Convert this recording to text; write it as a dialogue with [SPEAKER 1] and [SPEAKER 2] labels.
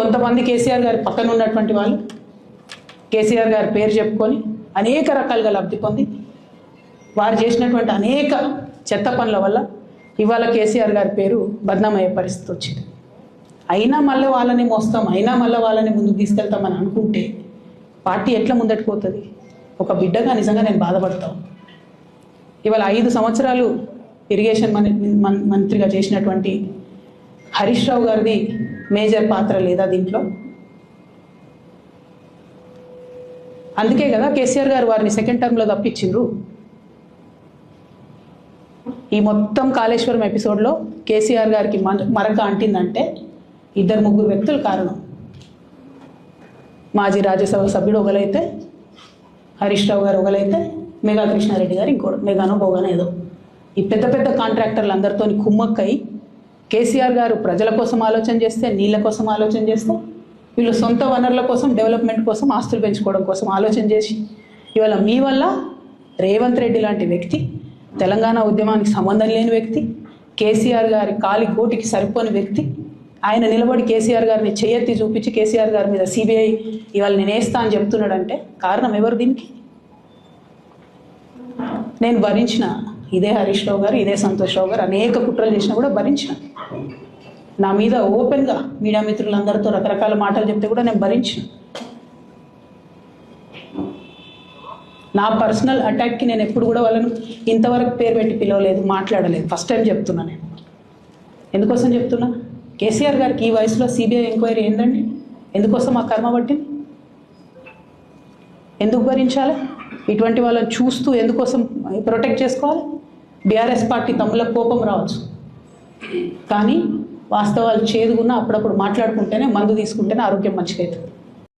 [SPEAKER 1] కొంతమంది కేసీఆర్ గారి పక్కన ఉన్నటువంటి వాళ్ళు కేసీఆర్ గారి పేరు చెప్పుకొని అనేక రకాలుగా లబ్ధి పొంది వారు చేసినటువంటి అనేక చెత్త పనుల వల్ల ఇవాళ కేసీఆర్ గారి పేరు బద్నామయ్యే పరిస్థితి వచ్చింది. అయినా మళ్ళీ వాళ్ళని మోస్తాం, అయినా మళ్ళీ వాళ్ళని ముందుకు తీసుకెళ్తామని అనుకుంటే పార్టీ ఎట్లా ముందట్టుకుపోతుంది? ఒక బిడ్డగా నిజంగా నేను బాధపడతాను. ఇవాళ 5 సంవత్సరాలు ఇరిగేషన్ మంత్రిగా చేసినటువంటి హరీష్ రావు గారిది మేజర్ పాత్ర లేదా దీంట్లో? అందుకే కదా కేసీఆర్ గారు వారిని సెకండ్ టర్మ్లో తప్పించిండ్రు. ఈ మొత్తం కాళేశ్వరం ఎపిసోడ్లో కేసీఆర్ గారికి మరక అంటిందంటే 2-3 వ్యక్తులు కారణం. మాజీ రాజ్యసభ సభ్యుడు ఒకలైతే, హరీష్ రావు గారు ఒకలైతే, మెగా కృష్ణారెడ్డి గారు ఇంకోటి, మెగానో బోగానో ఏదో. ఈ పెద్ద పెద్ద కాంట్రాక్టర్లు అందరితో కుమ్మక్కై కేసీఆర్ గారు ప్రజల కోసం ఆలోచన చేస్తే, నీళ్ళ కోసం ఆలోచన చేస్తే, వీళ్ళు సొంత వనరుల కోసం, డెవలప్మెంట్ కోసం, ఆస్తులు పెంచుకోవడం కోసం ఆలోచన చేసి ఇవాళ మీ వల్ల రేవంత్ రెడ్డి లాంటి వ్యక్తి, తెలంగాణ ఉద్యమానికి సంబంధం లేని వ్యక్తి, కేసీఆర్ గారి కాలి కోటికి సరిపోని వ్యక్తి, ఆయన నిలబడి కేసీఆర్ గారిని చేయెత్తి చూపించి కేసీఆర్ గారి మీద సిబిఐ ఇవాళ నేను వేస్తా అని చెప్తున్నాడంటే కారణం ఎవరు దీనికి? నేను భరించిన ఇదే హరీష్ రావు గారు, ఇదే సంతోష్ రావు గారు అనేక కుట్రలు చేసినా కూడా భరించిన. నా మీద ఓపెన్గా మీడియా మిత్రులందరితో రకరకాల మాటలు చెప్తే కూడా నేను భరించిన. నా పర్సనల్ అటాక్కి నేను ఎప్పుడు కూడా వాళ్ళను ఇంతవరకు పేరు పెట్టి పిలవలేదు, మాట్లాడలేదు. ఫస్ట్ టైం చెప్తున్నా. నేను ఎందుకోసం చెప్తున్నా? కేసీఆర్ గారికి ఈ వయసులో సిబిఐ ఎంక్వైరీ ఏందండి? ఎందుకోసం ఆ కర్మ పట్టింది? ఎందుకు భరించాలి? ఇటువంటి వాళ్ళని చూస్తూ ఎందుకోసం ప్రొటెక్ట్ చేసుకోవాలి? బీఆర్ఎస్ పార్టీ తమ్ముల కోపం రావచ్చు, కానీ వాస్తవాలు చేదుగున్నా అప్పుడప్పుడు మాట్లాడుకుంటేనే, మందు తీసుకుంటేనే ఆరోగ్యం మంచిగా అవుతుంది.